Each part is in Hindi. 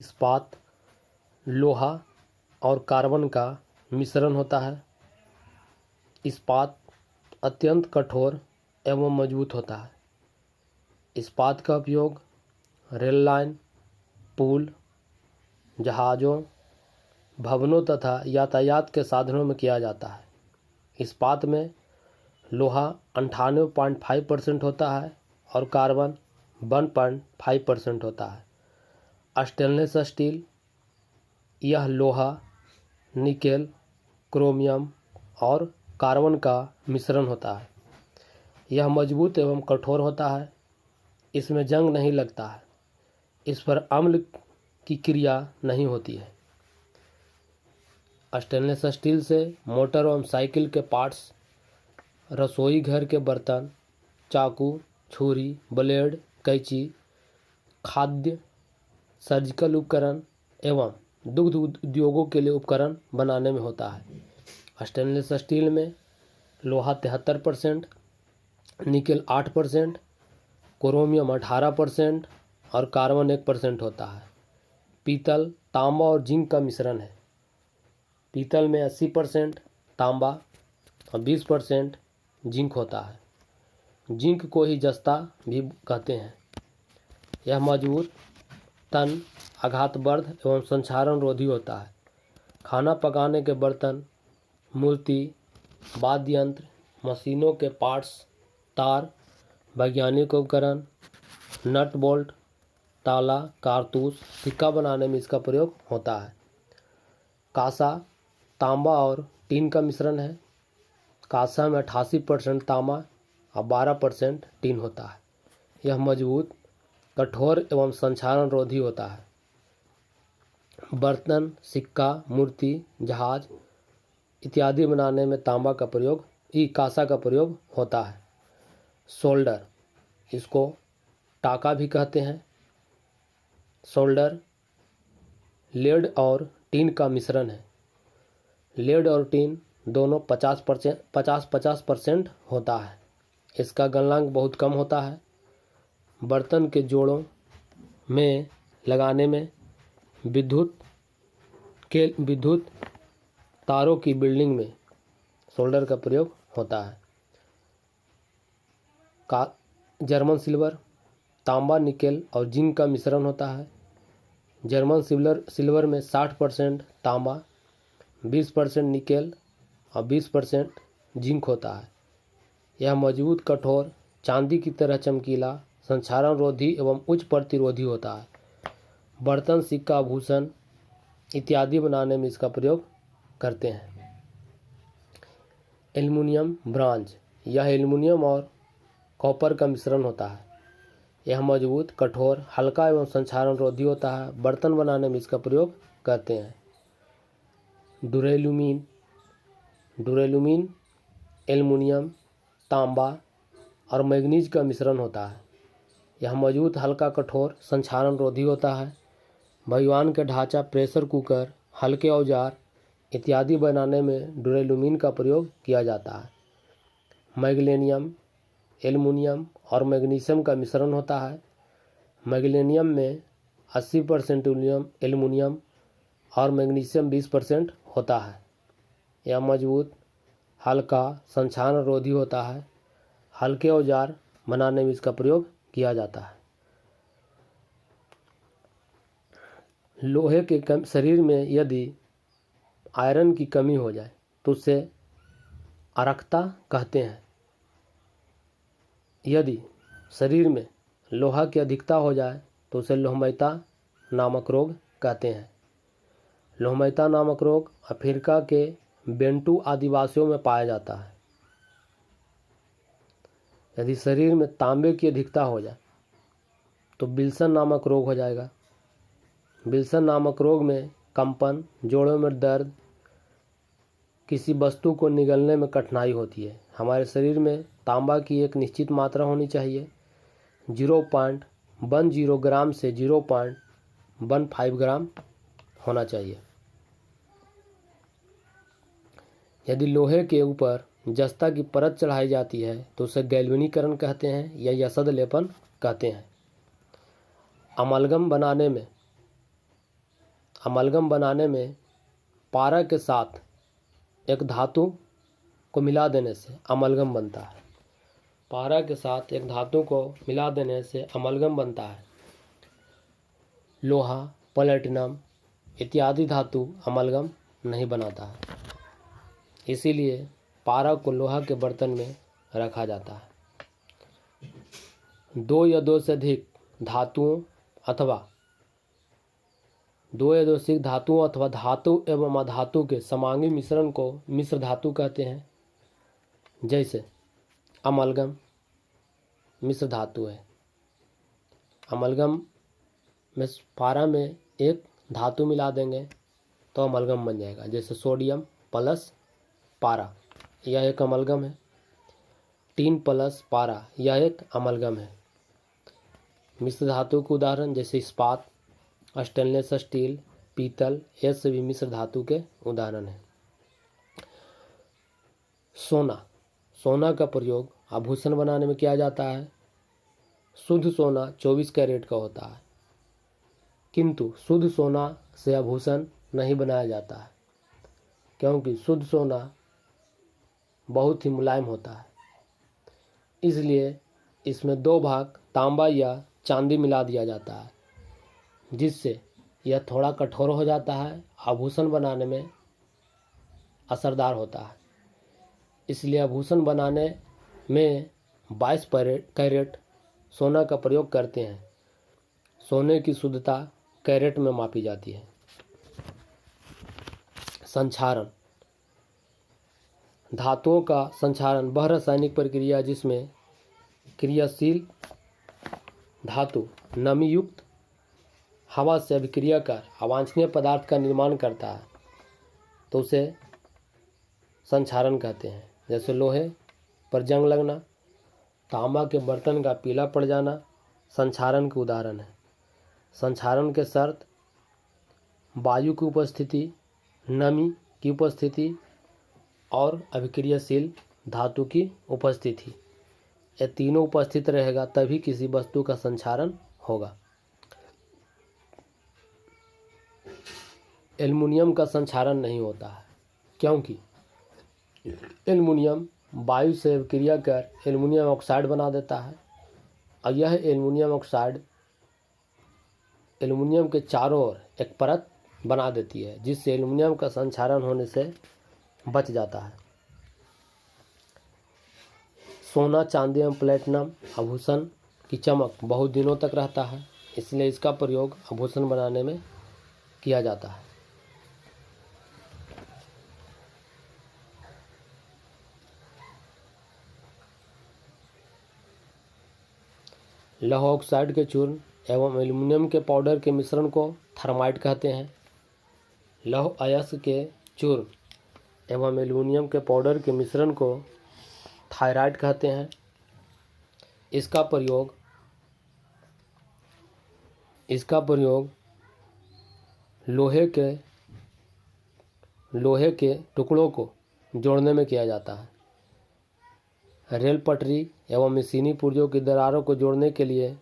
इस्पात लोहा और कार्बन का मिश्रण होता है। इस्पात अत्यंत कठोर एवं मजबूत होता है। इस्पात का उपयोग रेल लाइन, पुल, जहाज़ों, भवनों तथा यातायात के साधनों में किया जाता है। इस्पात में लोहा 98.5% होता है और कार्बन 1.5% होता है। स्टेनलेस स्टील यह लोहा, निकेल, क्रोमियम और कार्बन का मिश्रण होता है। यह मजबूत एवं कठोर होता है। इसमें जंग नहीं लगता है। इस पर अम्ल की क्रिया नहीं होती है। स्टेनलेस स्टील से मोटर एवं साइकिल के पार्ट्स, रसोई घर के बर्तन, चाकू, छुरी, ब्लेड, कैंची, खाद्य, सर्जिकल उपकरण एवं दुग्ध उद्योगों के लिए उपकरण बनाने में होता है। स्टेनलेस स्टील में लोहा 73%, निकेल 8%, क्रोमियम 18% और कार्बन 1% होता है। पीतल, तांबा और जिंक का मिश्रण है। पीतल में 80% तांबा और 20% जिंक होता है। जिंक को ही जस्ता भी कहते हैं। यह मजबूत, तन, आघातवर्ध एवं संक्षारण रोधी होता है। खाना पकाने के बर्तन, मूर्ति, वाद्य यंत्र, मशीनों के पार्ट्स, तार, वैज्ञानिक उपकरण, नट बोल्ट, ताला, कारतूस, सिक्का बनाने में इसका प्रयोग होता है। कांसा तांबा और टीन का मिश्रण है। कांसा में 88% तांबा और 12% टीन होता है। यह मजबूत, कठोर एवं संक्षारण रोधी होता है। बर्तन, सिक्का, मूर्ति, जहाज इत्यादि बनाने में कांसा का प्रयोग होता है। सोल्डर, इसको टाका भी कहते हैं। सोल्डर लेड और टीन का मिश्रण है। लेड और टीन दोनों 50% होता है। इसका गलनांक बहुत कम होता है। बर्तन के जोड़ों में लगाने में विद्युत तारों की बिल्डिंग में सोल्डर का प्रयोग होता है। जर्मन सिल्वर तांबा, निकेल और जिंक का मिश्रण होता है। जर्मन सिल्वर में 60% तांबा, 20% निकेल और 20% जिंक होता है। यह मजबूत, कठोर, चांदी की तरह चमकीला, संक्षारण रोधी एवं उच्च प्रतिरोधी होता है। बर्तन, सिक्का, आभूषण इत्यादि बनाने में इसका प्रयोग करते हैं। एल्युमिनियम ब्रॉन्ज, यह एल्युमिनियम और कॉपर का मिश्रण होता है। यह मजबूत, कठोर, हल्का एवं संक्षारण रोधी होता है। बर्तन बनाने में इसका प्रयोग करते हैं। डुरेलुमीन एल्युमिनियम, तांबा और मैग्नीज का मिश्रण होता है। यह मजबूत, हल्का, कठोर, संक्षारण रोधी होता है। भगवान के ढांचा, प्रेशर कुकर, हल्के औजार इत्यादि बनाने में डुरेलुमीन का प्रयोग किया जाता है। मैग्नीशियम, एल्युमिनियम और मैग्नीशियम का मिश्रण होता है। मैग्नीशियम में 80% एल्युमिनियम और मैग्नीशियम 20% होता है। यह मजबूत, हल्का, संक्षारण रोधी होता है। हल्के औजार बनाने में इसका प्रयोग किया जाता है। लोहे के शरीर में यदि आयरन की कमी हो जाए तो उसे अरक्ता कहते हैं। यदि शरीर में लोहा की अधिकता हो जाए तो उसे लोहमयता नामक रोग कहते हैं। लोहमयता नामक रोग अफ्रीका के बेंटू आदिवासियों में पाया जाता है। यदि शरीर में तांबे की अधिकता हो जाए तो विल्सन नामक रोग हो जाएगा। विल्सन नामक रोग में कंपन, जोड़ों में दर्द, किसी वस्तु को निगलने में कठिनाई होती है। हमारे शरीर में तांबा की एक निश्चित मात्रा होनी चाहिए। 0.10 ग्राम से 0.15 ग्राम होना चाहिए। यदि लोहे के ऊपर जस्ता की परत चढ़ाई जाती है तो उसे गैल्वेनीकरण कहते हैं या यसद लेपन कहते हैं। अमलगम बनाने में अमलगम बनाने में पारा के साथ एक धातु को मिला देने से अमलगम बनता है। पारा के साथ एक धातु को मिला देने से अमलगम बनता है। लोहा, प्लेटिनम इत्यादि धातु अमलगम नहीं बनाता है, इसीलिए पारा को लोहा के बर्तन में रखा जाता है। दो या दो से अधिक धातुओं अथवा धातु एवं अधातु के समांगी मिश्रण को मिश्र धातु कहते हैं। जैसे अमलगम मिश्र धातु है। अमलगम में पारा में एक धातु मिला देंगे तो अमलगम बन जाएगा। जैसे सोडियम प्लस पारा, यह एक अमलगम है। टीन प्लस पारा, यह एक अमलगम है। मिश्र धातु के उदाहरण जैसे इस्पात, स्टेनलेस स्टील, पीतल, ये सभी मिश्र धातु के उदाहरण हैं। सोना का प्रयोग आभूषण बनाने में किया जाता है। शुद्ध सोना 24 कैरेट का होता है, किंतु शुद्ध सोना से आभूषण नहीं बनाया जाता है, क्योंकि शुद्ध सोना बहुत ही मुलायम होता है। इसलिए इसमें 2 भाग तांबा या चांदी मिला दिया जाता है, जिससे यह थोड़ा कठोर हो जाता है, आभूषण बनाने में असरदार होता है। इसलिए आभूषण बनाने में 22 कैरेट सोना का प्रयोग करते हैं। सोने की शुद्धता कैरेट में मापी जाती है। संक्षारण, धातुओं का संक्षारण वह रासायनिक प्रक्रिया जिसमें क्रियाशील धातु नमी युक्त हवा से अभिक्रिया कर अवांछनीय पदार्थ का निर्माण करता है, तो उसे संक्षारण कहते हैं। जैसे लोहे पर जंग लगना, तांबा के बर्तन का पीला पड़ जाना संक्षारण के उदाहरण है। संक्षारण के शर्त वायु की उपस्थिति, नमी की उपस्थिति और अभिक्रियाशील धातु की उपस्थिति, ये तीनों उपस्थित रहेगा तभी किसी वस्तु का संक्षारण होगा। एल्युमिनियम का संक्षारण नहीं होता है, क्योंकि एल्युमिनियम वायु से अभिक्रिया कर एल्युमिनियम ऑक्साइड बना देता है, और यह एल्युमिनियम ऑक्साइड एल्युमिनियम के चारों ओर एक परत बना देती है, जिससे एल्युमिनियम का संक्षारण होने से बच जाता है। सोना, चांदी एवं प्लेटिनम आभूषण की चमक बहुत दिनों तक रहता है, इसलिए इसका प्रयोग आभूषण बनाने में किया जाता है। लौह ऑक्साइड के चूर्ण एवं एल्युमिनियम के पाउडर के मिश्रण को थर्माइट कहते हैं। लौह अयस्क के चूर्ण एवं एल्युमिनियम के पाउडर के मिश्रण को थायराइड कहते हैं। इसका प्रयोग लोहे के टुकड़ों को जोड़ने में किया जाता है। रेल पटरी एवं मशीनी पुर्जों की दरारों को जोड़ने के लिए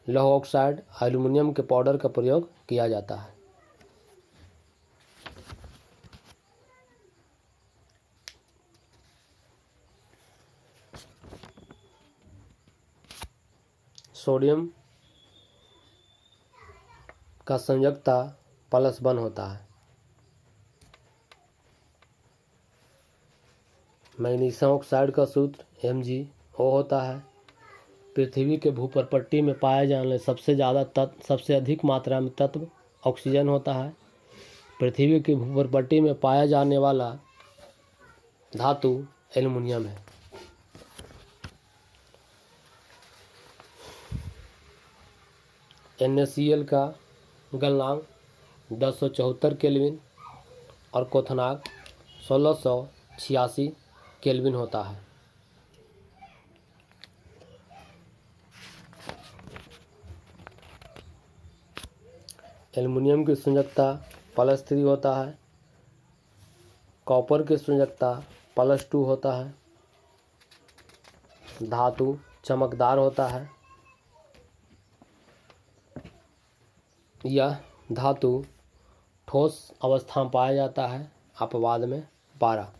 लौह ऑक्साइड एल्युमिनियम के पाउडर का प्रयोग किया जाता है। सोडियम का संयोजकता +1 होता है। मैग्नीशियम ऑक्साइड का सूत्र MgO होता है। पृथ्वी के भूपर्पट्टी में पाए जाने सबसे अधिक मात्रा में तत्व ऑक्सीजन होता है। पृथ्वी की भूपर्पट्टी में पाया जाने वाला धातु एल्युमिनियम है। NaCl का गलनांक 1074 केल्विन और क्वथनांक 1686 केल्विन होता है। एल्युमिनियम की संयोजकता +3 होता है। कॉपर की संयोजकता +2 होता है। धातु चमकदार होता है। यह धातु ठोस अवस्था में पाया जाता है, अपवाद में पारा।